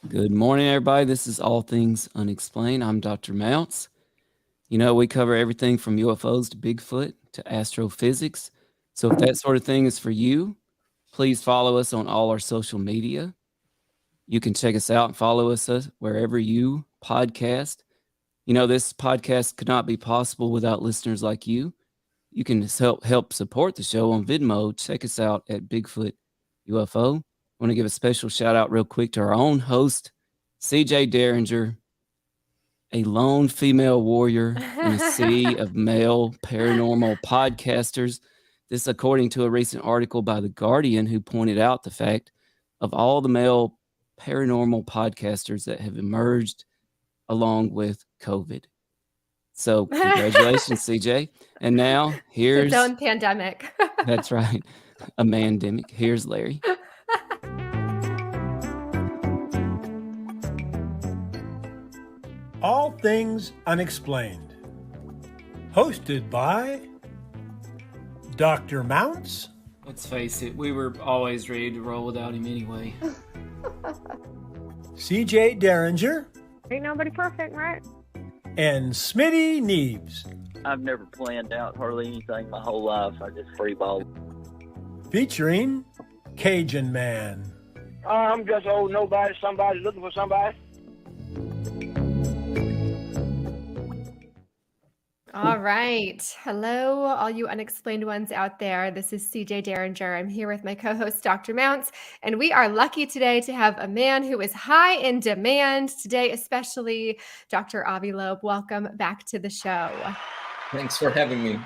Good morning, everybody. This is All Things Unexplained. I'm Dr. Mounts. You know, we cover everything from UFOs to Bigfoot to astrophysics. So if that sort of thing is for you, please follow us on all our social media. You can check us out and follow us wherever you podcast. You know, this podcast could not be possible without listeners like you. You can help support the show on Venmo. Check us out at Bigfoot UFO. I want to give a special shout out real quick to our own host, CJ Derringer, a lone female warrior in a sea of male paranormal podcasters. This, according to a recent article by The Guardian, who pointed out the fact of all the male paranormal podcasters that have emerged along with COVID. So, congratulations, CJ. And now here's its own pandemic. That's right, a mandemic. Here's Larry. All Things Unexplained. Hosted by Dr. Mounts. Let's face it, we were always ready to roll without him anyway. CJ Derringer. Ain't nobody perfect, right? And Smitty Neebs. I've never planned out hardly anything my whole life. I just freeball. Featuring Cajun Man. I'm just old nobody, somebody looking for somebody. All right. Hello, all you unexplained ones out there. This is CJ Derringer. I'm here with my co-host, Dr. Mounts, and we are lucky today to have a man who is high in demand today, especially Dr. Avi Loeb. Welcome back to the show. Thanks for having me.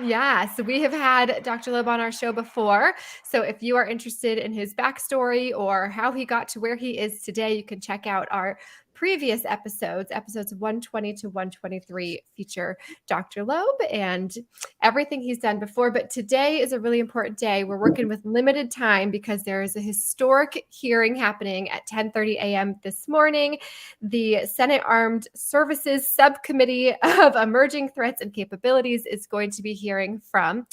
Yeah, so we have had Dr. Loeb on our show before. So if you are interested in his backstory or how he got to where he is today, you can check out our previous episodes 120 to 123 feature Dr. Loeb and everything he's done before. But today is a really important day. We're working with limited time because there is a historic hearing happening at 10:30 a.m. this morning. The Senate Armed Services Subcommittee of Emerging Threats and Capabilities is going to be hearing from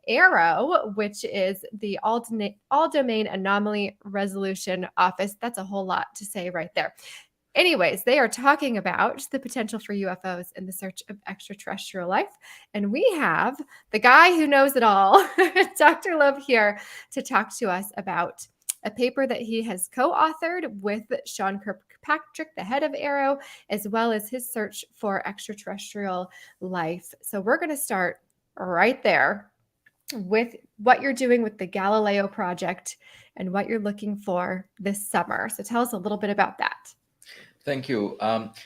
AARO, which is the All-Domain Anomaly Resolution Office. That's a whole lot to say right there. Anyways, they are talking about the potential for UFOs in the search of extraterrestrial life. And we have the guy who knows it all, Dr. Loeb, here to talk to us about a paper that he has co-authored with Sean Kirkpatrick, the head of AARO, as well as his search for extraterrestrial life. So we're going to start right there with what you're doing with the Galileo project and what you're looking for this summer. So tell us a little bit about that. Thank you.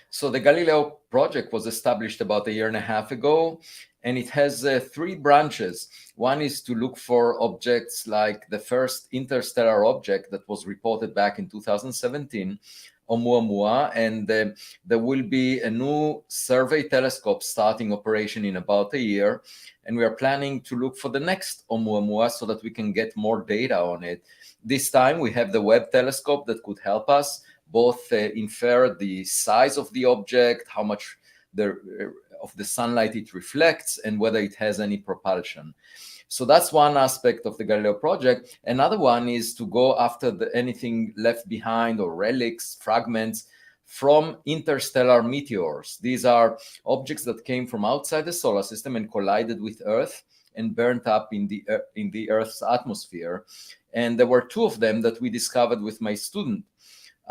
So the Galileo project was established about a year and a half ago, and it has three branches. One is to look for objects like the first interstellar object that was reported back in 2017, Oumuamua, and there will be a new survey telescope starting operation in about a year, and we are planning to look for the next Oumuamua so that we can get more data on it. This time we have the Webb telescope that could help us both infer the size of the object, how much of the sunlight it reflects, and whether it has any propulsion. So that's one aspect of the Galileo project. Another one is to go after anything left behind or relics, fragments from interstellar meteors. These are objects that came from outside the solar system and collided with Earth and burnt up in the Earth's atmosphere. And there were two of them that we discovered with my student.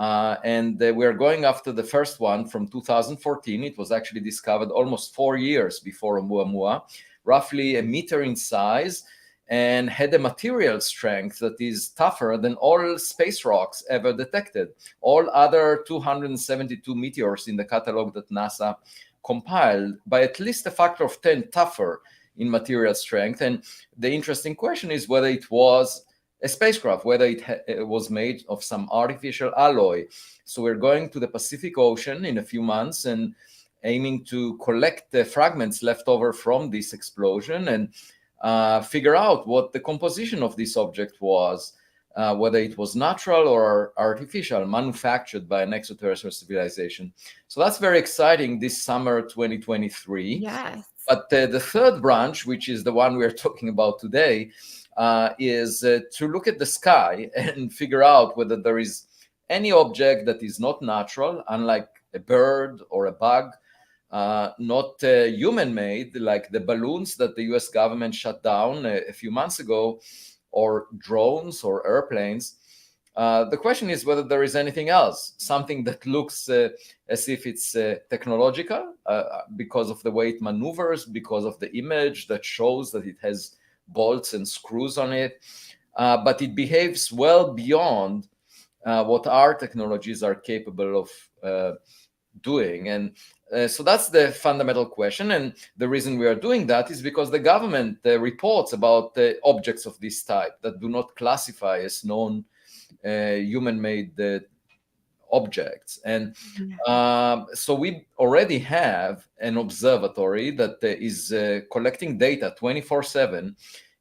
And we're going after the first one from 2014. It was actually discovered almost 4 years before Oumuamua, roughly a meter in size, and had a material strength that is tougher than all space rocks ever detected. All other 272 meteors in the catalog that NASA compiled by at least a factor of 10 tougher in material strength. And the interesting question is whether it was a spacecraft, whether it was made of some artificial alloy. So we're going to the Pacific Ocean in a few months and aiming to collect the fragments left over from this explosion and figure out what the composition of this object was, whether it was natural or artificial, manufactured by an extraterrestrial civilization. So that's very exciting this summer 2023. Yes. But the third branch, which is the one we're talking about today, is to look at the sky and figure out whether there is any object that is not natural, unlike a bird or a bug, not human-made, like the balloons that the US government shut down a few months ago, or drones or airplanes. The question is whether there is anything else, something that looks as if it's technological because of the way it maneuvers, because of the image that shows that it has bolts and screws on it, but it behaves well beyond what our technologies are capable of doing. And so that's the fundamental question. And the reason we are doing that is because the government reports about objects of this type that do not classify as known human-made objects. And so we already have an observatory that is collecting data 24/7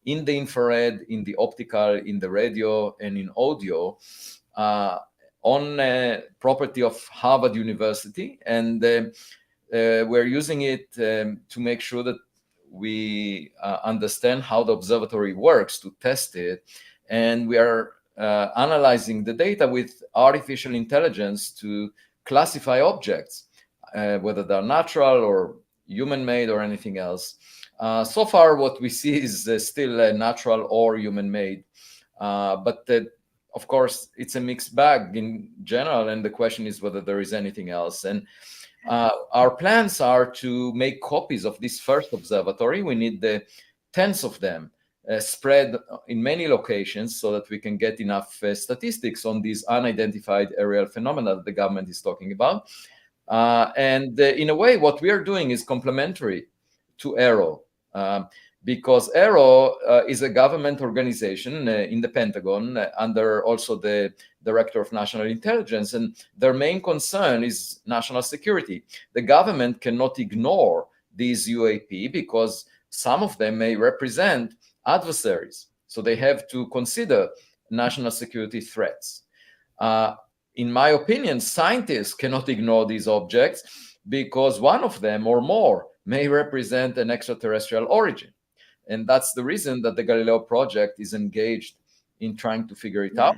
in the infrared, in the optical, in the radio, and in audio on property of Harvard University. And we're using it to make sure that we understand how the observatory works, to test it. And we are analyzing the data with artificial intelligence to classify objects, whether they're natural or human-made or anything else. So far, what we see is still natural or human-made. But of course, it's a mixed bag in general, and the question is whether there is anything else. And our plans are to make copies of this first observatory. We need tens of them spread in many locations so that we can get enough statistics on these unidentified aerial phenomena that the government is talking about. And in a way, what we are doing is complementary to AARO, because AARO is a government organization in the Pentagon under also the Director of National Intelligence, and their main concern is national security. The government cannot ignore these UAP because some of them may represent adversaries, so they have to consider national security threats. In my opinion, scientists cannot ignore these objects because one of them or more may represent an extraterrestrial origin. And that's the reason that the Galileo project is engaged in trying to figure it out.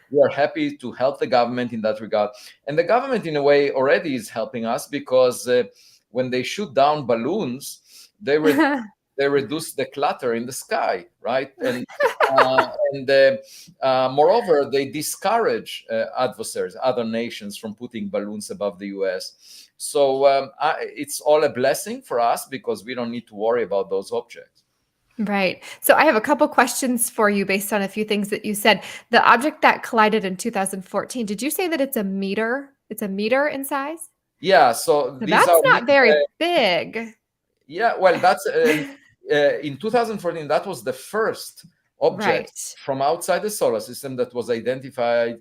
We are happy to help the government in that regard. And the government, in a way, already is helping us because when they shoot down balloons, they reduce the clutter in the sky, right? And moreover, they discourage adversaries, other nations, from putting balloons above the US. So it's all a blessing for us because we don't need to worry about those objects. Right. So I have a couple questions for you based on a few things that you said. The object that collided in 2014, did you say that it's a meter? It's a meter in size? Yeah, so these that's are not very big. Yeah, well, that's in 2014, that was the first object from outside the solar system that was identified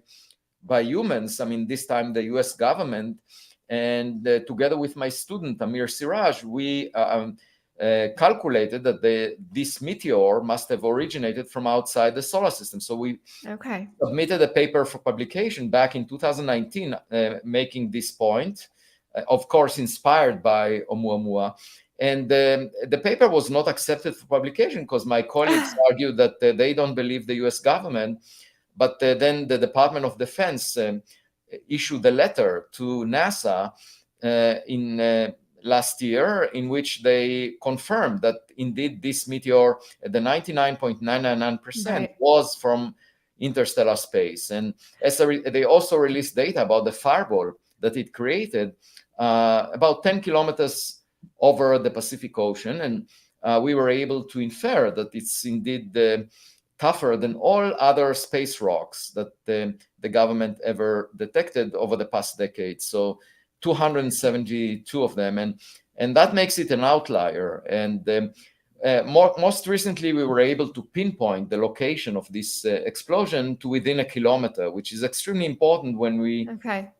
by humans. I mean, this time the US government, and together with my student, Amir Siraj, we calculated that this meteor must have originated from outside the solar system. So we submitted a paper for publication back in 2019, making this point, of course, inspired by Oumuamua. And the paper was not accepted for publication because my colleagues argued that they don't believe the US government. But then the Department of Defense issued a letter to NASA in last year, in which they confirmed that indeed this meteor, the 99.999% was from interstellar space. And they also released data about the fireball that it created about 10 kilometers over the Pacific Ocean. And we were able to infer that it's indeed tougher than all other space rocks that the government ever detected over the past decade. So 272 of them, and that makes it an outlier. And most recently, we were able to pinpoint the location of this explosion to within a kilometer, which is extremely important when we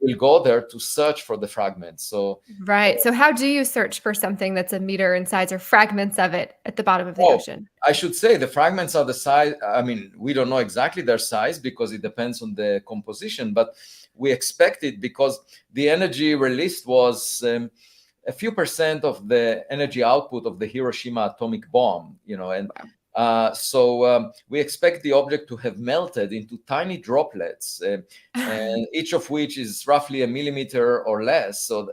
will go there to search for the fragments. So So how do you search for something that's a meter in size or fragments of it at the bottom of the ocean? I should say the fragments are the size. I mean, we don't know exactly their size because it depends on the composition, but we expect it because the energy released was a few percent of the energy output of the Hiroshima atomic bomb, and So we expect the object to have melted into tiny droplets, and each of which is roughly a millimeter or less, so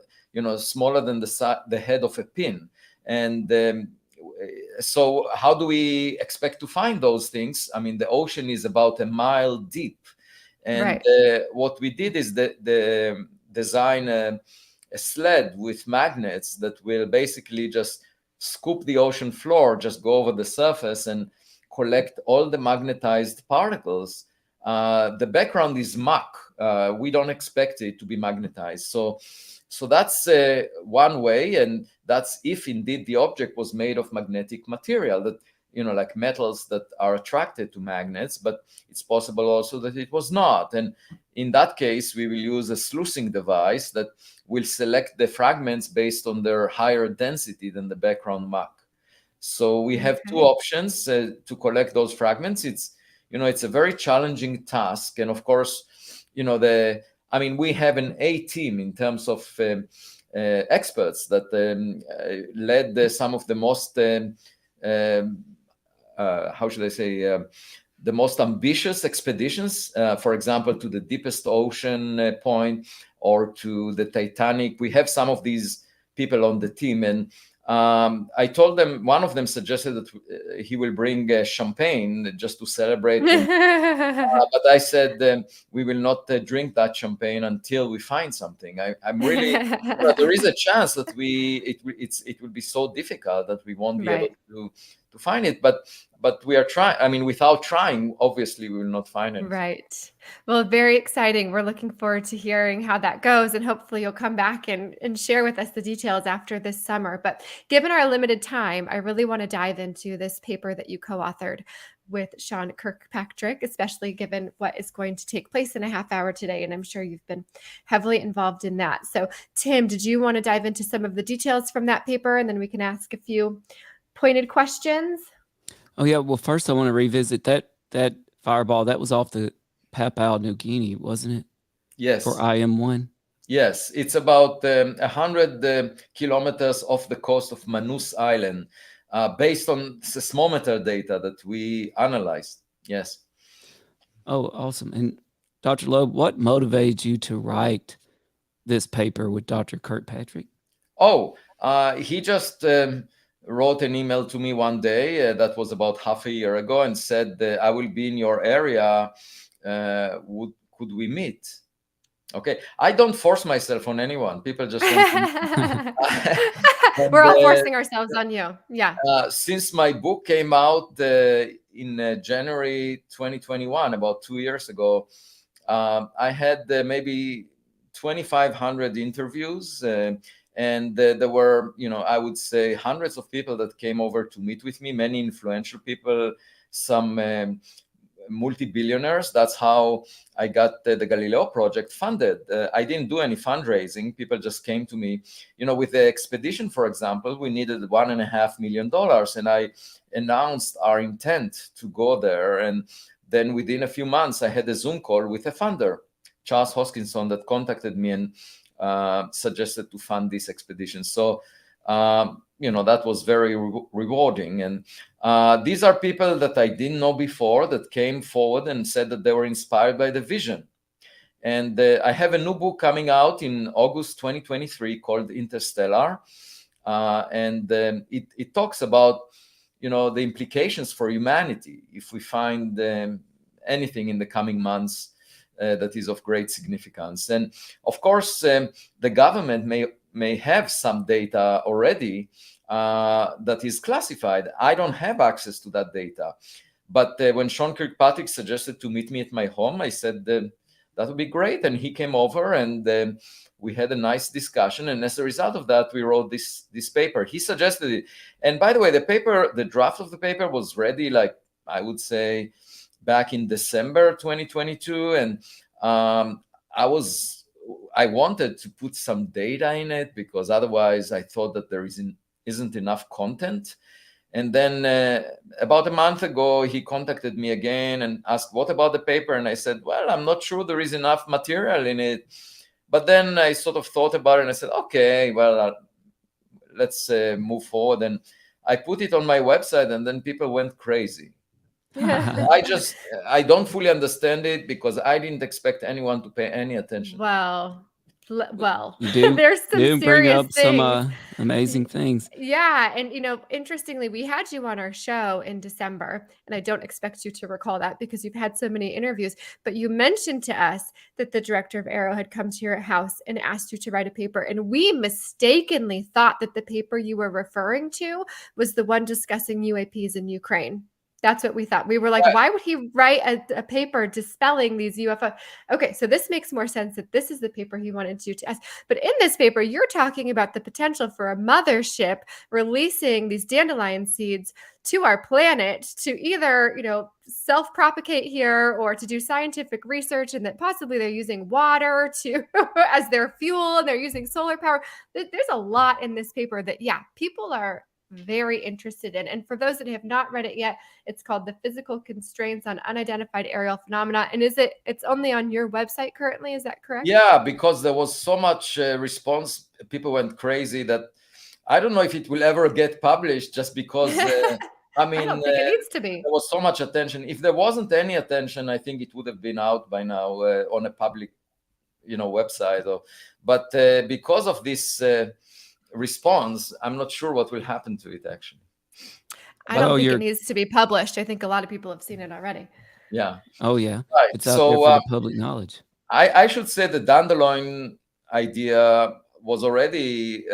smaller than the head of a pin. And so how do we expect to find those things? I mean, the ocean is about a mile deep. And what we did is design a sled with magnets that will basically just scoop the ocean floor, just go over the surface and collect all the magnetized particles. The background is muck. We don't expect it to be magnetized. So that's one way, and that's if indeed the object was made of magnetic material, that like metals that are attracted to magnets, but it's possible also that it was not. And in that case, we will use a sluicing device that will select the fragments based on their higher density than the background muck. So we have two options to collect those fragments. It's a very challenging task, and of course, we have an A team in terms of experts that led some of the most the most ambitious expeditions, for example, to the deepest ocean point or to the Titanic. We have some of these people on the team, and I told them, one of them suggested that he will bring champagne just to celebrate. But I said, we will not drink that champagne until we find something. I'm really, there is a chance that it will be so difficult that we won't be able to find it. But we are trying. Without trying, obviously, we will not find it. Right. Well, very exciting. We're looking forward to hearing how that goes, and hopefully you'll come back and share with us the details after this summer. But given our limited time, I really want to dive into this paper that you co-authored with Sean Kirkpatrick, especially given what is going to take place in a half hour today. And I'm sure you've been heavily involved in that. So, Tim, did you want to dive into some of the details from that paper, and then we can ask a few pointed questions? Oh yeah. Well, first I want to revisit that fireball that was off the Papua New Guinea, wasn't it? Yes. For IM-1. Yes, it's about 100 kilometers off the coast of Manus Island, based on seismometer data that we analyzed. Yes. Oh, awesome. And Dr. Loeb, what motivated you to write this paper with Dr. Kirkpatrick? Oh, he just wrote an email to me one day that was about half a year ago and said, I will be in your area. Could we meet? Okay. I don't force myself on anyone. People just want to We're all forcing ourselves on you. Yeah. Since my book came out in January 2021, about 2 years ago, I had maybe 2,500 interviews. And there were, I would say hundreds of people that came over to meet with me, many influential people, some multi-billionaires. That's how I got the Galileo project funded. I didn't do any fundraising. People just came to me. With the expedition, for example, we needed $1.5 million. And I announced our intent to go there. And then within a few months, I had a Zoom call with a funder, Charles Hoskinson, that contacted me and suggested to fund this expedition. So, that was very rewarding. And these are people that I didn't know before that came forward and said that they were inspired by the vision. And I have a new book coming out in August 2023 called Interstellar. And it talks about, the implications for humanity if we find anything in the coming months that is of great significance. And of course, the government may have some data already that is classified. I don't have access to that data. But when Sean Kirkpatrick suggested to meet me at my home, I said that would be great. And he came over and we had a nice discussion. And as a result of that, we wrote this paper. He suggested it. And by the way, the draft of the paper was ready, like I would say, back in December 2022, and I wanted to put some data in it because otherwise I thought that there isn't enough content. And then about a month ago, he contacted me again and asked, what about the paper? And I said, well, I'm not sure there is enough material in it. But then I sort of thought about it and I said, okay, well, let's move forward. And I put it on my website, and then people went crazy. Yeah. I don't fully understand it because I didn't expect anyone to pay any attention. Well, You do there's some bring serious up some things. amazing things. Yeah. And, interestingly, we had you on our show in December, and I don't expect you to recall that because you've had so many interviews, but you mentioned to us that the director of AARO had come to your house and asked you to write a paper. And we mistakenly thought that the paper you were referring to was the one discussing UAPs in Ukraine. That's what we thought. We were like, why would he write a paper dispelling these UFO? Okay, so this makes more sense that this is the paper he wanted you to ask. But in this paper, you're talking about the potential for a mothership releasing these dandelion seeds to our planet to either, self-propagate here or to do scientific research, and that possibly they're using water to as their fuel, and they're using solar power. There's a lot in this paper that, people are very interested in. And for those that have not read it yet, it's called The Physical Constraints on Unidentified Aerial Phenomena. And it's only on your website currently, is that correct? Yeah, because there was so much response. People went crazy that I don't know if it will ever get published, just because I don't think it needs to be. There was so much attention. If there wasn't any attention, I think it would have been out by now on a public website. But because of this response, I'm not sure what will happen to it, actually. I don't think it needs to be published. I think a lot of people have seen it already. Yeah. Oh, yeah. Right. It's out there for the public knowledge. I should say the dandelion idea was already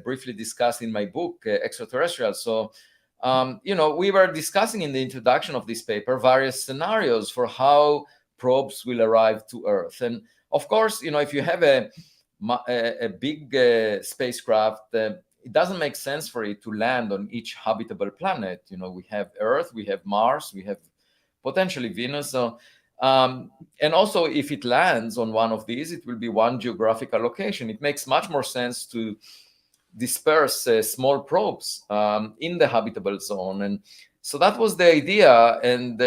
briefly discussed in my book, Extraterrestrial. So, we were discussing in the introduction of this paper various scenarios for how probes will arrive to Earth. And of course, if you have a big spacecraft, it doesn't make sense for it to land on each habitable planet. We have Earth, we have Mars, we have potentially Venus. So, and also, if it lands on one of these, it will be one geographical location. It makes much more sense to disperse small probes in the habitable zone. And so that was the idea. And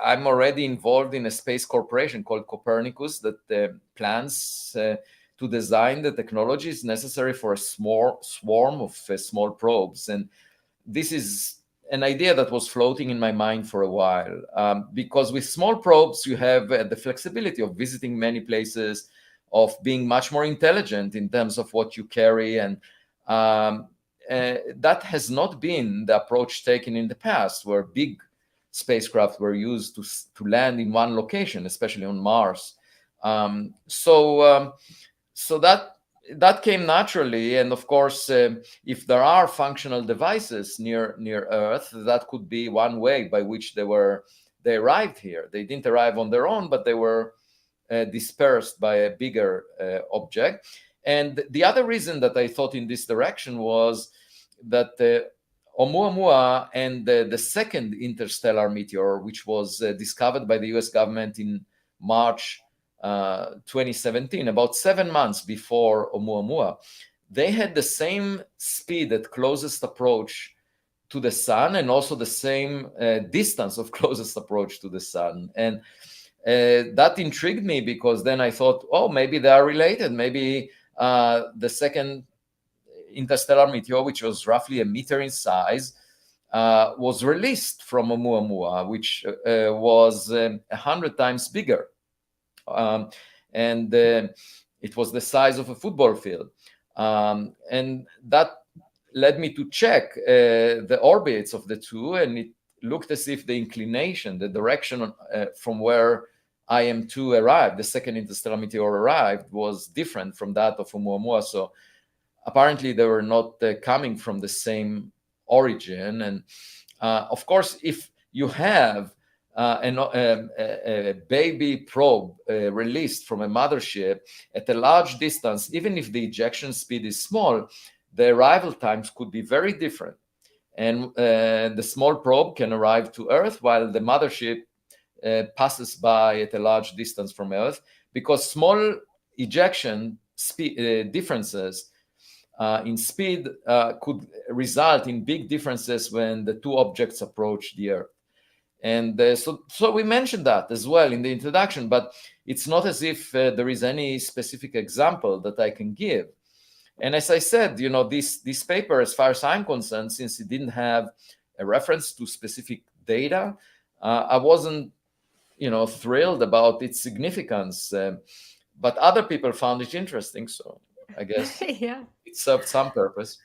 I'm already involved in a space corporation called Copernicus that plans to design the technologies necessary for a small swarm of small probes. And this is an idea that was floating in my mind for a while, because with small probes, you have the flexibility of visiting many places, of being much more intelligent in terms of what you carry. And that has not been the approach taken in the past, where big spacecraft were used to land in one location, especially on Mars. So that came naturally. And of course, if there are functional devices near Earth, that could be one way by which they arrived here. They didn't arrive on their own, but they were dispersed by a bigger object. And the other reason that I thought in this direction was that Oumuamua and the second interstellar meteor, which was discovered by the US government in March 2017, about 7 months before Oumuamua, they had the same speed at closest approach to the sun, and also the same distance of closest approach to the sun. And that intrigued me, because then I thought, maybe they are related. Maybe the second interstellar meteor, which was roughly a meter in size, was released from Oumuamua, which was 100 times bigger. And it was the size of a football field. And that led me to check the orbits of the two, and it looked as if the inclination, the direction from where IM2 arrived, the second interstellar meteor arrived, was different from that of Oumuamua. So apparently they were not coming from the same origin. And of course, if you have a baby probe released from a mothership at a large distance, even if the ejection speed is small, the arrival times could be very different. And the small probe can arrive to Earth while the mothership passes by at a large distance from Earth, because small ejection speed differences in speed could result in big differences when the two objects approach the Earth. And so we mentioned that as well in the introduction, but it's not as if there is any specific example that I can give. And as I said, this paper, as far as I'm concerned, since it didn't have a reference to specific data, I wasn't, thrilled about its significance. But other people found it interesting, so I guess Yeah. it served some purpose.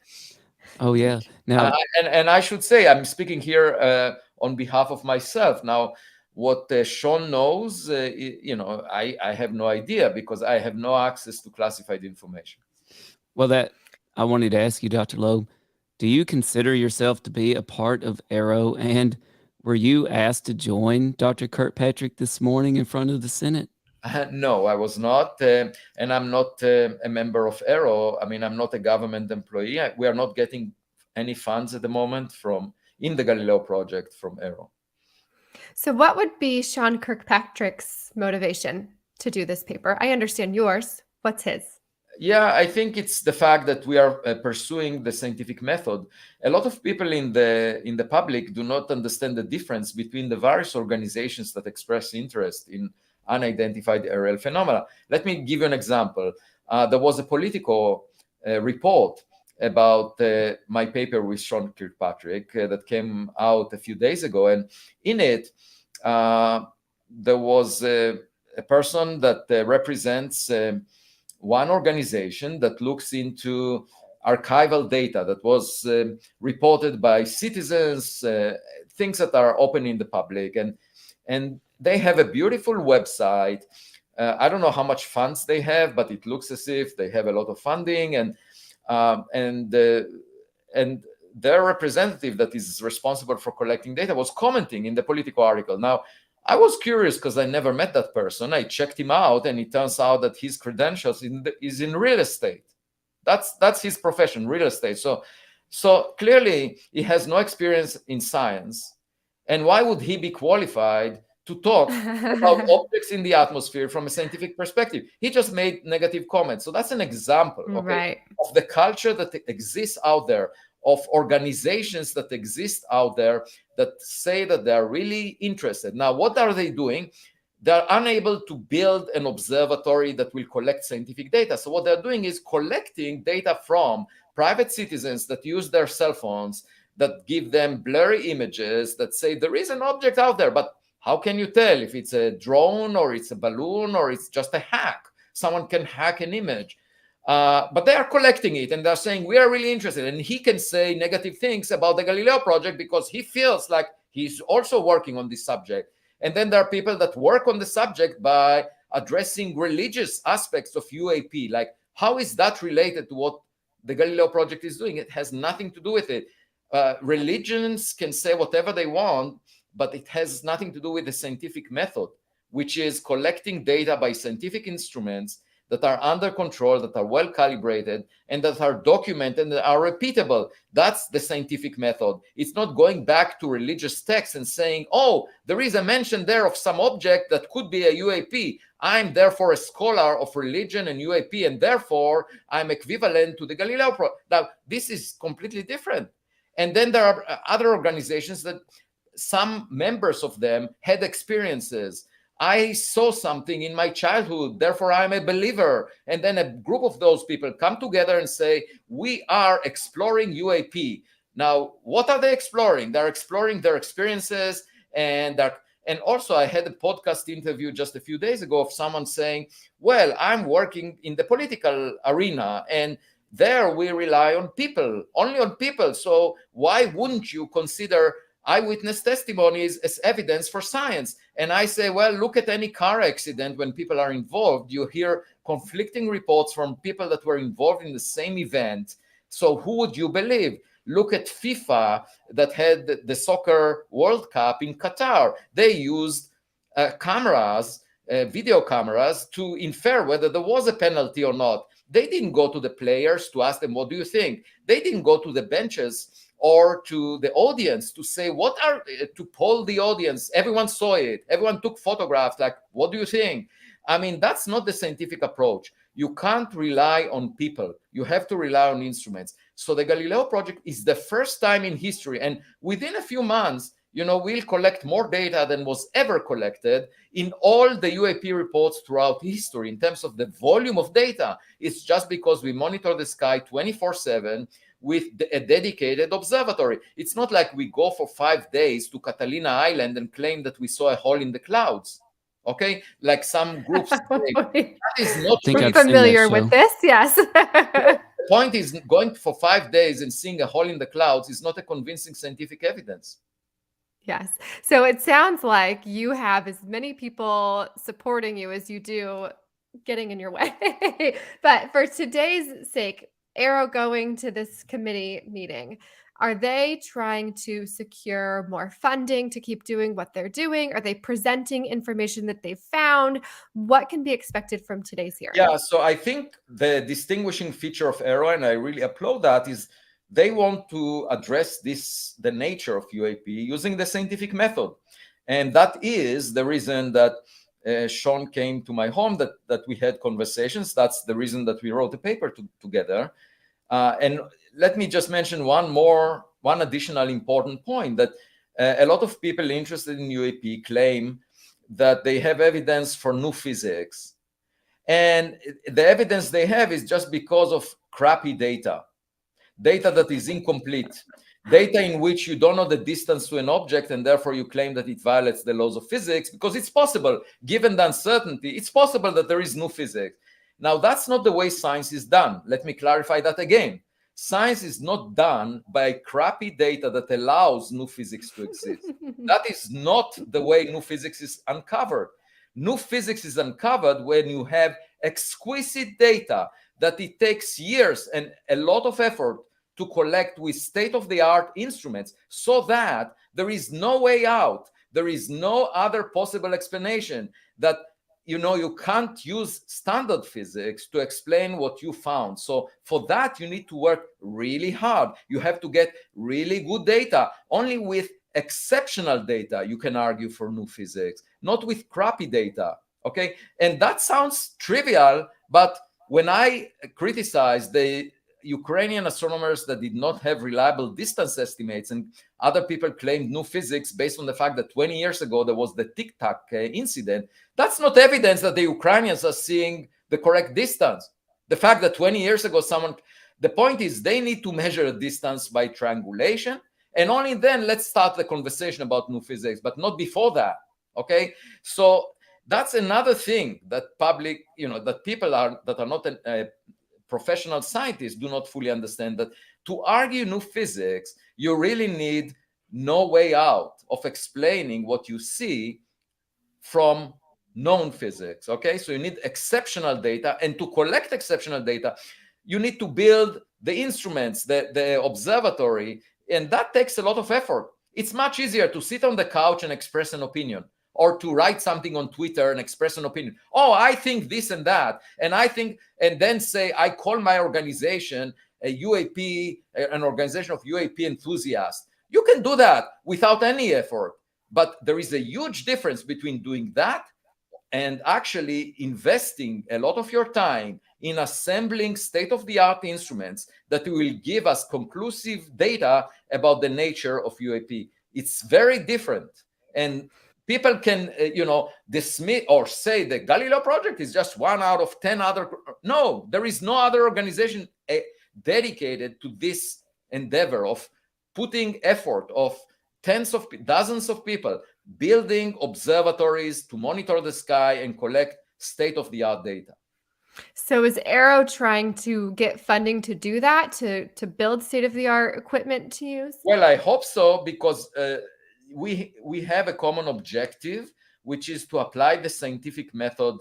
Oh yeah. Now, And I should say, I'm speaking here on behalf of myself. Now, what Sean knows, I have no idea because I have no access to classified information. well, that I wanted to ask you, Dr. Loeb, do you consider yourself to be a part of AARO, and were you asked to join Dr. Kirkpatrick this morning in front of the Senate? No, I was not, and I'm not a member of AARO. I mean, I'm not a government employee. We are not getting any funds at the moment in the Galileo project from AARO. So what would be Sean Kirkpatrick's motivation to do this paper? I understand yours. What's his? Yeah, I think it's the fact that we are pursuing the scientific method. A lot of people in the public do not understand the difference between the various organizations that express interest in unidentified aerial phenomena. Let me give you an example. There was a Politico report about my paper with Sean Kirkpatrick that came out a few days ago, and in it there was a person that represents one organization that looks into archival data that was reported by citizens, things that are open in the public, and they have a beautiful website. I don't know how much funds they have, but it looks as if they have a lot of funding, and their representative that is responsible for collecting data was commenting in the Politico article. Now, I was curious because I never met that person. I checked him out, and it turns out that his credentials is in real estate. That's his profession, real estate. So clearly, he has no experience in science. And why would he be qualified to talk about objects in the atmosphere from a scientific perspective? He just made negative comments. So that's an example, okay, Right. of the culture that exists out there, of organizations that exist out there that say that they are really interested. Now, what are they doing? They're unable to build an observatory that will collect scientific data. So what they're doing is collecting data from private citizens that use their cell phones, that give them blurry images that say there is an object out there, but how can you tell if it's a drone or it's a balloon or it's just a hack? Someone can hack an image. But they are collecting it, and they're saying, we are really interested. And he can say negative things about the Galileo project because he feels like he's also working on this subject. And then there are people that work on the subject by addressing religious aspects of UAP. Like, how is that related to what the Galileo project is doing? It has nothing to do with it. Religions can say whatever they want, but it has nothing to do with the scientific method, which is collecting data by scientific instruments that are under control, that are well calibrated, and that are documented and are repeatable. That's the scientific method. It's not going back to religious texts and saying, oh, there is a mention there of some object that could be a UAP. I'm therefore a scholar of religion and UAP, and therefore I'm equivalent to the Galileo project. Now, this is completely different. And then there are other organizations that some members of them had experiences. I saw something in my childhood, therefore I'm a believer. And then a group of those people come together and say, we are exploring UAP. Now, what are they exploring? They're exploring their experiences. And also I had a podcast interview just a few days ago of someone saying, well, I'm working in the political arena, and there we rely on people, only on people. So why wouldn't you consider eyewitness testimonies as evidence for science? And I say, well, look at any car accident when people are involved. You hear conflicting reports from people that were involved in the same event. So who would you believe? Look at FIFA that had the soccer World Cup in Qatar. They used cameras, video cameras, to infer whether there was a penalty or not. They didn't go to the players to ask them, what do you think? They didn't go to the benches or to the audience to say, to poll the audience. Everyone saw it. Everyone took photographs, like, what do you think? I mean, that's not the scientific approach. You can't rely on people. You have to rely on instruments. So the Galileo project is the first time in history, and within a few months, we'll collect more data than was ever collected in all the UAP reports throughout history in terms of the volume of data. It's just because we monitor the sky 24/7 with a dedicated observatory. It's not like we go for 5 days to Catalina Island and claim that we saw a hole in the clouds. Okay, like some groups say. That is not I think We're I've seen that familiar show. with this, yes. The point is, going for 5 days and seeing a hole in the clouds is not a convincing scientific evidence. Yes. So it sounds like you have as many people supporting you as you do getting in your way. But for today's sake, AARO going to this committee meeting, are they trying to secure more funding to keep doing what they're doing? Are they presenting information that they've found? What can be expected from today's hearing? Yeah, so I think the distinguishing feature of AARO, and I really applaud that, is they want to address the nature of UAP using the scientific method. And that is the reason that Sean came to my home, that we had conversations. That's the reason that we wrote a paper together. And let me just mention one additional important point, that a lot of people interested in UAP claim that they have evidence for new physics. And the evidence they have is just because of crappy data that is incomplete, data in which you don't know the distance to an object, and therefore you claim that it violates the laws of physics, because it's possible, given the uncertainty, it's possible that there is new physics. Now, that's not the way science is done. Let me clarify that again. Science is not done by crappy data that allows new physics to exist. That is not the way new physics is uncovered. New physics is uncovered when you have exquisite data that it takes years and a lot of effort to collect with state-of-the-art instruments, so that there is no way out. There is no other possible explanation, that you can't use standard physics to explain what you found. So for that, you need to work really hard. You have to get really good data. Only with exceptional data you can argue for new physics, not with crappy data. Okay, and that sounds trivial, but when I criticize the Ukrainian astronomers that did not have reliable distance estimates, and other people claimed new physics based on the fact that 20 years ago there was the Tic Tac incident, that's not evidence that the Ukrainians are seeing the correct distance. The fact that 20 years ago the point is they need to measure a distance by triangulation, and only then let's start the conversation about new physics, but not before that. Okay, so that's another thing that that people that are not professional scientists do not fully understand, that to argue new physics, you really need no way out of explaining what you see from known physics. Okay, so you need exceptional data, and to collect exceptional data, you need to build the instruments, the observatory, and that takes a lot of effort. It's much easier to sit on the couch and express an opinion, or to write something on Twitter and express an opinion. Oh, I think this and that, and then say, I call my organization a UAP, an organization of UAP enthusiasts. You can do that without any effort, but there is a huge difference between doing that and actually investing a lot of your time in assembling state-of-the-art instruments that will give us conclusive data about the nature of UAP. It's very different. And people can, dismiss or say the Galileo project is just one out of 10 other. No, there is no other organization dedicated to this endeavor of putting effort of dozens of people building observatories to monitor the sky and collect state-of-the-art data. So is AARO trying to get funding to do that, to build state-of-the-art equipment to use? Well, I hope so, because we have a common objective, which is to apply the scientific method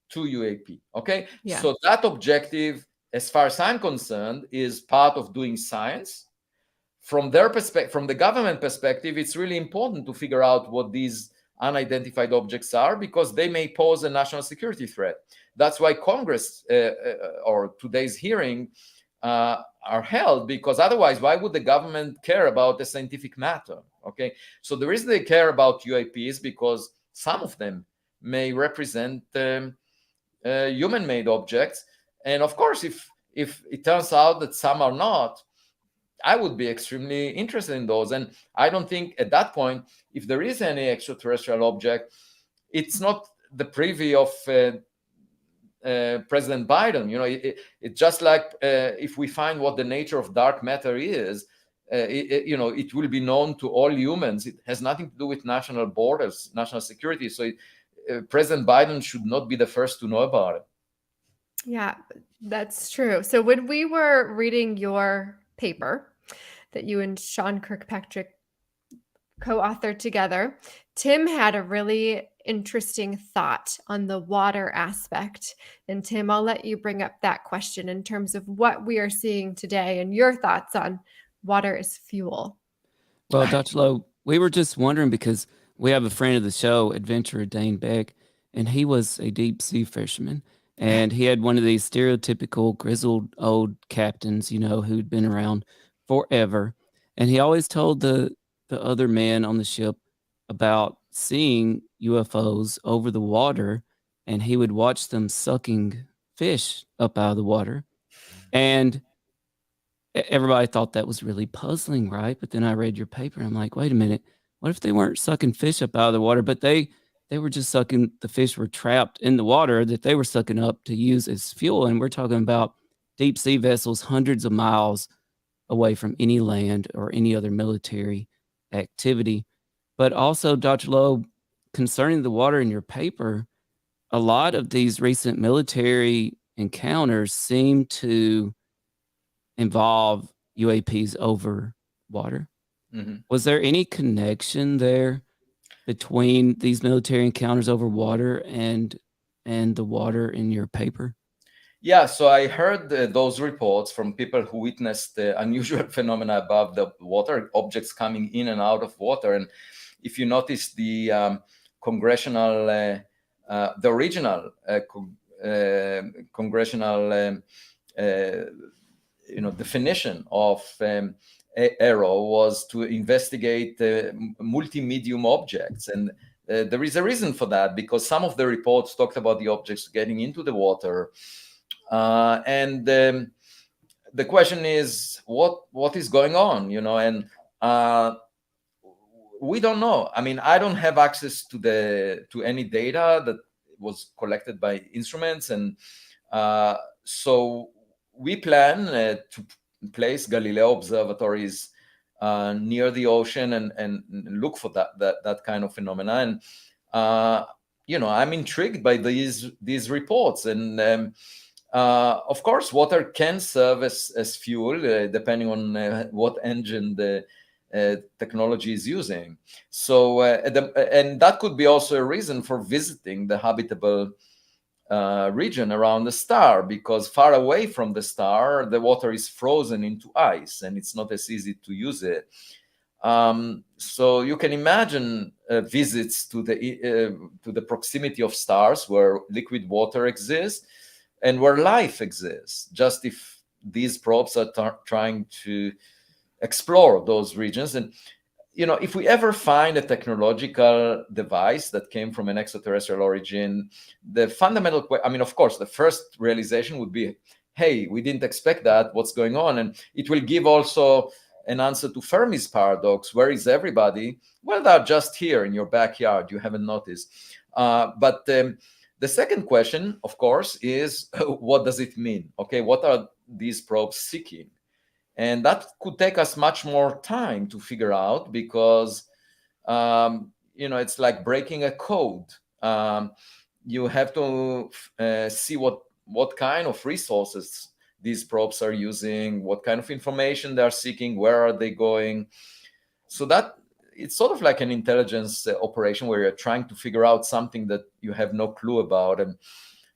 to UAP. Okay, yeah. So that objective, as far as I'm concerned, is part of doing science. From their perspective, from the government perspective, it's really important to figure out what these unidentified objects are, because they may pose a national security threat. That's why Congress or today's hearing are held, because otherwise, why would the government care about the scientific matter? Okay, so the reason they care about UAP is because some of them may represent human-made objects, and of course, if it turns out that some are not, I would be extremely interested in those. And I don't think at that point, if there is any extraterrestrial object, it's not the privy of President Biden. It's just like if we find what the nature of dark matter is, it will be known to all humans. It has nothing to do with national borders, national security. So President Biden should not be the first to know about it. Yeah, that's true. So when we were reading your paper that you and Sean Kirkpatrick co-authored together, Tim had a really interesting thought on the water aspect. And Tim, I'll let you bring up that question in terms of what we are seeing today and your thoughts on water as fuel. Well, Dr. Loeb, we were just wondering because we have a friend of the show, adventurer Dane Beck, and he was a deep sea fisherman. And he had one of these stereotypical grizzled old captains, who'd been around forever. And he always told the other men on the ship about seeing UFOs over the water, and he would watch them sucking fish up out of the water. And everybody thought that was really puzzling, right? But then I read your paper and I'm like, wait a minute, what if they weren't sucking fish up out of the water, but they were just sucking, the fish were trapped in the water that they were sucking up to use as fuel. And we're talking about deep sea vessels hundreds of miles away from any land or any other military activity. But also, Dr. Loeb, concerning the water in your paper, a lot of these recent military encounters seem to involve UAPs over water. Mm-hmm. Was there any connection there between these military encounters over water and the water in your paper? Yeah, so I heard those reports from people who witnessed unusual phenomena above the water, objects coming in and out of water. And if you notice the congressional, the original congressional, definition of AARO was to investigate multi-medium objects. And there is a reason for that, because some of the reports talked about the objects getting into the water. And the question is, what is going on, and we don't know. I mean, I don't have access to any data that was collected by instruments, and so we plan to place Galileo observatories near the ocean and look for that kind of phenomena. And I'm intrigued by these reports, and of course, water can serve as fuel, depending on what engine the technology is using. So, and that could be also a reason for visiting the habitable region around the star, because far away from the star, the water is frozen into ice, and it's not as easy to use it. So you can imagine visits to the proximity of stars where liquid water exists and where life exists, just if these probes are trying to explore those regions. And, if we ever find a technological device that came from an extraterrestrial origin, the fundamental, of course, the first realization would be, hey, we didn't expect that, what's going on? And it will give also an answer to Fermi's paradox. Where is everybody? Well, they're just here in your backyard. You haven't noticed. But the second question, of course, is what does it mean? Okay, what are these probes seeking? And that could take us much more time to figure out, because, it's like breaking a code. You have to see what kind of resources these probes are using, what kind of information they are seeking, where are they going. So that it's sort of like an intelligence operation where you're trying to figure out something that you have no clue about. And,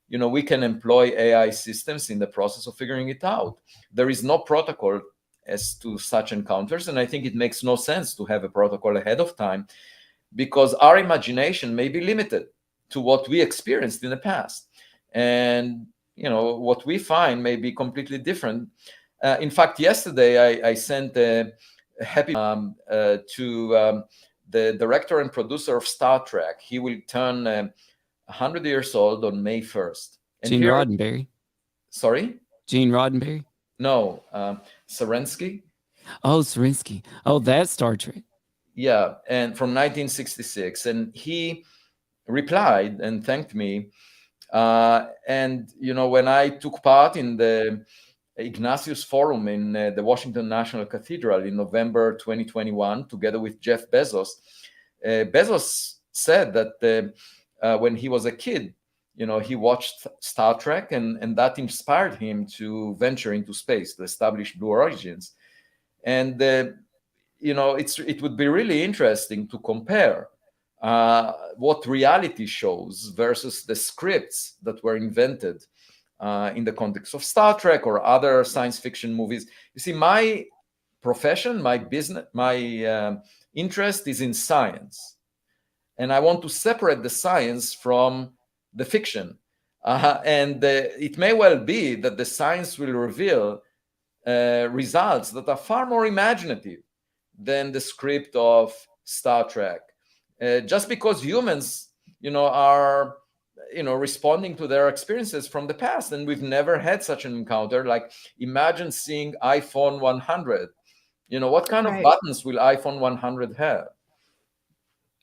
we can employ AI systems in the process of figuring it out. There is no protocol as to such encounters, and I think it makes no sense to have a protocol ahead of time, because our imagination may be limited to what we experienced in the past. And, what we find may be completely different. In fact, yesterday I sent a happy to the director and producer of Star Trek. He will turn 100 years old on May 1st. And Gene Roddenberry. Sorry? Gene Roddenberry? No, Serensky. Oh, Serinsky. Oh, that's Star Trek. Yeah, and from 1966. And he replied and thanked me. And, when I took part in the Ignatius Forum in the Washington National Cathedral in November 2021, together with Jeff Bezos, Bezos said that when he was a kid, he watched Star Trek, and that inspired him to venture into space, to establish Blue Origins. And it would be really interesting to compare what reality shows versus the scripts that were invented in the context of Star Trek or other science fiction movies. You see, my profession, my business, my interest is in science, and I want to separate the science from the fiction. And it may well be that the science will reveal results that are far more imaginative than the script of Star Trek. Just because humans, are, responding to their experiences from the past, and we've never had such an encounter. Like, imagine seeing iPhone 100. What kind of buttons will iPhone 100 have?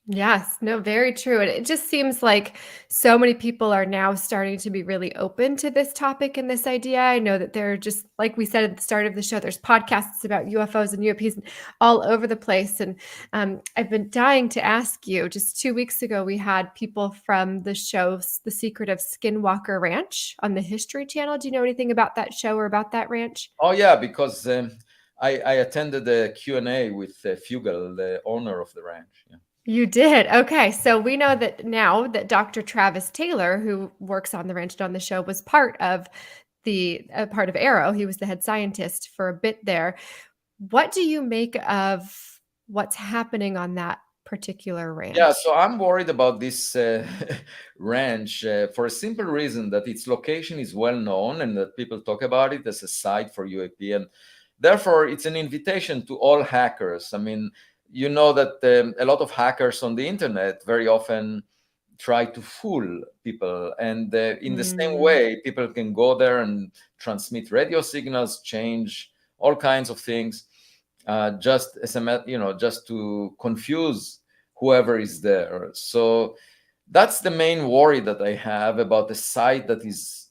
Yes, no, very true. And it just seems like so many people are now starting to be really open to this topic and this idea. I know that they're just, like we said at the start of the show, there's podcasts about UFOs and UAPs all over the place. And I've been dying to ask you, just 2 weeks ago, we had people from the show, The Secret of Skinwalker Ranch on the History Channel. Do you know anything about that show or about that ranch? Oh, yeah, because I attended a Q&A with Fugel, the owner of the ranch. Yeah. You did. Okay. So we know that now that Dr. Travis Taylor, who works on the ranch and on the show, was part of AARO. He was the head scientist for a bit there. What do you make of what's happening on that particular ranch? Yeah, so I'm worried about this ranch for a simple reason, that its location is well known and that people talk about it as a site for UAP. And therefore, it's an invitation to all hackers. I mean, you know that a lot of hackers on the internet very often try to fool people. And in the same way, people can go there and transmit radio signals, change all kinds of things, just to confuse whoever is there. So that's the main worry that I have about the site that is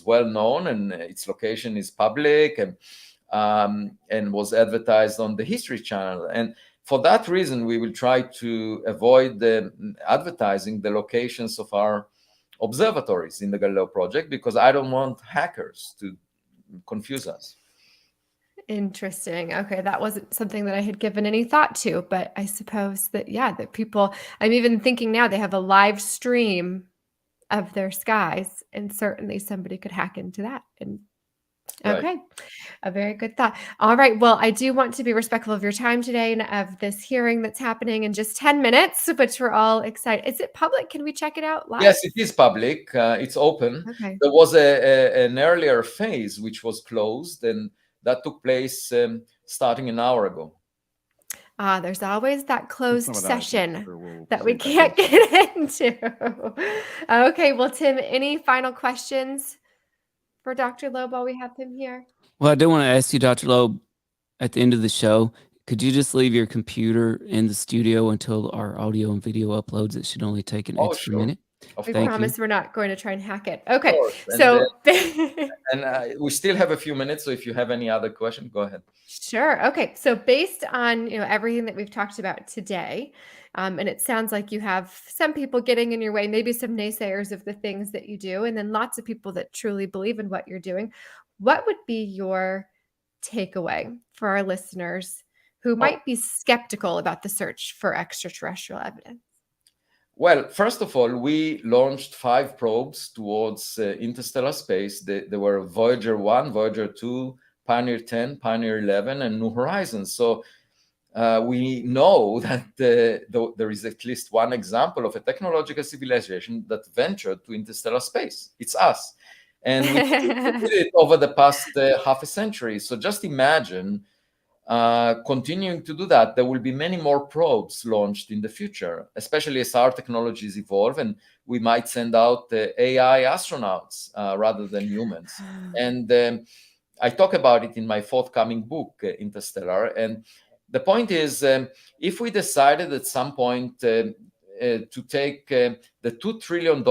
well known, and its location is public, and was advertised on the History Channel. And for that reason, we will try to avoid advertising the locations of our observatories in the Galileo project, because I don't want hackers to confuse us. Interesting. Okay, that wasn't something that I had given any thought to, but I suppose that, that people, I'm even thinking now they have a live stream of their skies, and certainly somebody could hack into that. And okay, a very good thought. All right. Well, I do want to be respectful of your time today and of this hearing that's happening in just 10 minutes, which we're all excited. Is it public? Can we check it out live? Yes, it is public. It's open. Okay. There was an earlier phase which was closed, and that took place starting an hour ago. There's always that closed session that we can't get into. Okay. Well, Tim, any final questions for Dr. Loeb while we have him here? Well, I do want to ask you, Dr. Loeb, at the end of the show, could you just leave your computer in the studio until our audio and video uploads? It should only take an extra minute. We promise we're not going to try and hack it. Okay. So, and we still have a few minutes. So if you have any other question, go ahead. Sure. Okay. So based on, everything that we've talked about today, and it sounds like you have some people getting in your way, maybe some naysayers of the things that you do, and then lots of people that truly believe in what you're doing. What would be your takeaway for our listeners who might be skeptical about the search for extraterrestrial evidence? Well, first of all, we launched 5 probes towards interstellar space. There were Voyager 1, Voyager 2, Pioneer 10, Pioneer 11, and New Horizons. So we know that there is at least one example of a technological civilization that ventured to interstellar space. It's us. And we did it over the past half a century. So just imagine continuing to do that. There will be many more probes launched in the future, especially as our technologies evolve, and we might send out AI astronauts rather than humans. And I talk about it in my forthcoming book, Interstellar. And the point is, if we decided at some point to take the $2 trillion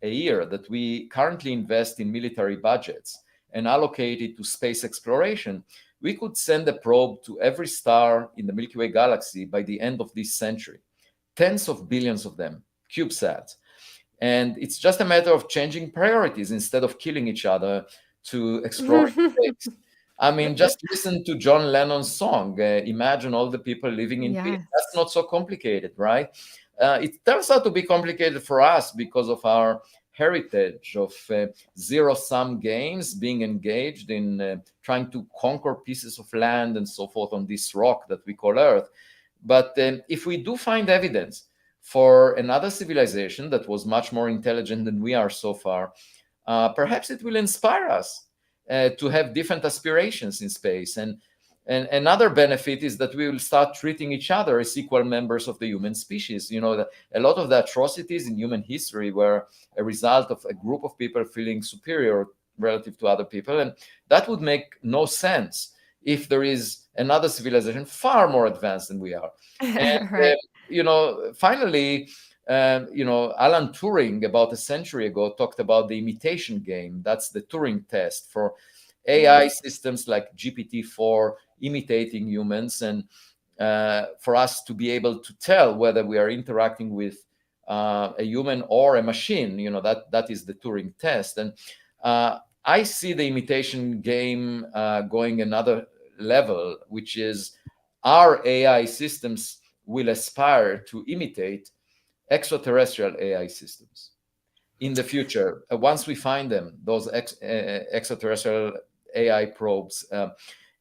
a year that we currently invest in military budgets and allocate it to space exploration, we could send a probe to every star in the Milky Way galaxy by the end of this century. Tens of billions of them, CubeSats. And it's just a matter of changing priorities instead of killing each other to explore space. I mean, just listen to John Lennon's song, Imagine All the People Living in Peace. That's not so complicated, right? It turns out to be complicated for us because of our heritage of zero-sum games, being engaged in trying to conquer pieces of land and so forth on this rock that we call Earth. But if we do find evidence for another civilization that was much more intelligent than we are so far, perhaps it will inspire us to have different aspirations in space. And another benefit is that we will start treating each other as equal members of the human species. You know, a lot of the atrocities in human history were a result of a group of people feeling superior relative to other people. And that would make no sense if there is another civilization far more advanced than we are. And, right. Finally, Alan Turing, about a century ago, talked about the imitation game. That's the Turing test for AI systems like GPT-4 imitating humans, and for us to be able to tell whether we are interacting with a human or a machine. That is the Turing test. And I see the imitation game going another level, which is our AI systems will aspire to imitate extraterrestrial AI systems in the future, once we find them, those extraterrestrial AI probes.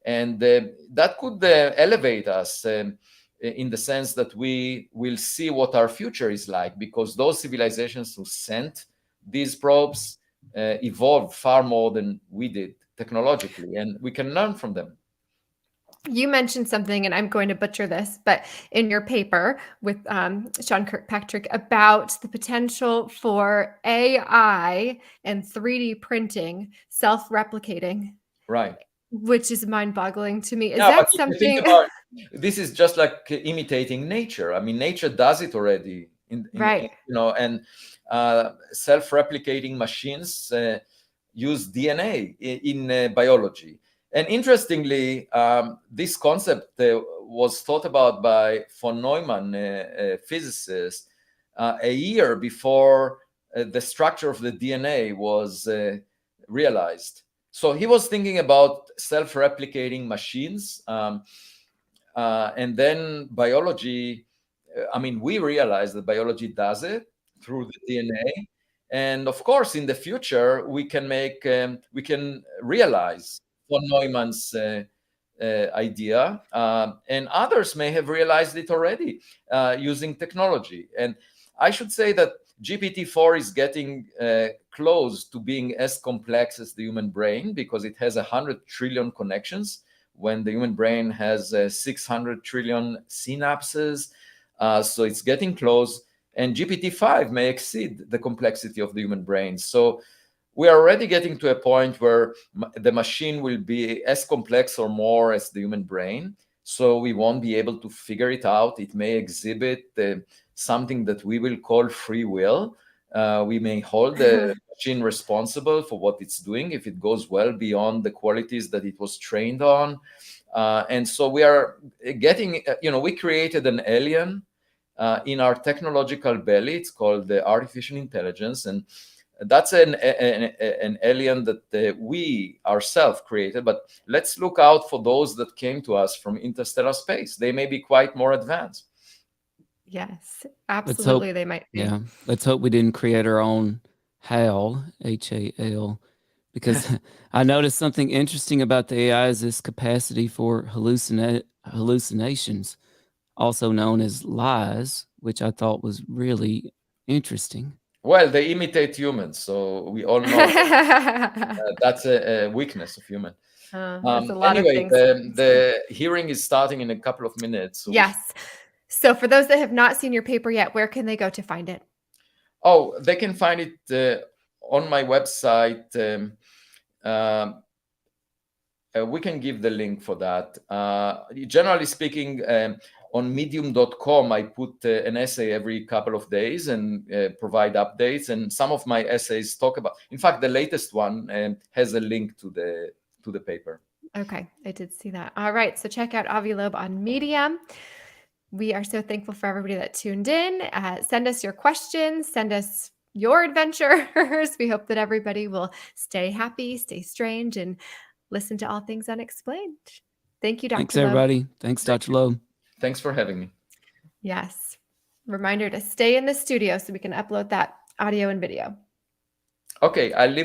And that could elevate us in the sense that we will see what our future is like, because those civilizations who sent these probes evolved far more than we did technologically, and we can learn from them. You mentioned something, and I'm going to butcher this, but in your paper with Sean Kirkpatrick about the potential for AI and 3D printing self-replicating. Right. Which is mind-boggling to me. Is that something? Think about, this is just like imitating nature. I mean, nature does it already. Right. And self-replicating machines use DNA in biology. And interestingly, this concept was thought about by von Neumann, a physicist, a year before the structure of the DNA was realized. So he was thinking about self-replicating machines. And then biology, we realized that biology does it through the DNA. And of course, in the future, we can realize von Neumann's idea, and others may have realized it already using technology. And I should say that GPT-4 is getting close to being as complex as the human brain, because it has 100 trillion connections when the human brain has 600 trillion synapses. So it's getting close, and GPT-5 may exceed the complexity of the human brain. So we are already getting to a point where the machine will be as complex or more as the human brain. So we won't be able to figure it out. It may exhibit something that we will call free will. We may hold the machine responsible for what it's doing if it goes well beyond the qualities that it was trained on. And so we are getting, we created an alien in our technological belly. It's called the artificial intelligence. And that's an alien that we ourselves created. But let's look out for those that came to us from interstellar space. They may be quite more advanced. Yes, absolutely. They might be. Yeah, let's hope we didn't create our own HAL, H-A-L, because I noticed something interesting about the AI is this capacity for hallucinations, also known as lies, which I thought was really interesting. Well, they imitate humans, so we all know that's a weakness of human. Anyway, the hearing is starting in a couple of minutes. So yes. So for those that have not seen your paper yet, where can they go to find it? Oh, they can find it on my website, we can give the link for that. Generally speaking, on medium.com, I put an essay every couple of days and provide updates. And some of my essays talk about, in fact, the latest one has a link to the paper. Okay, I did see that. All right, so check out Avi Loeb on Medium. We are so thankful for everybody that tuned in. Send us your questions, send us your adventures. We hope that everybody will stay happy, stay strange, and listen to All Things Unexplained. Thank you, Dr. Thanks, Loeb. everybody. Thanks, Dr. Loeb. Thanks for having me. Yes. Reminder to stay in the studio so we can upload that audio and video. Okay, I leave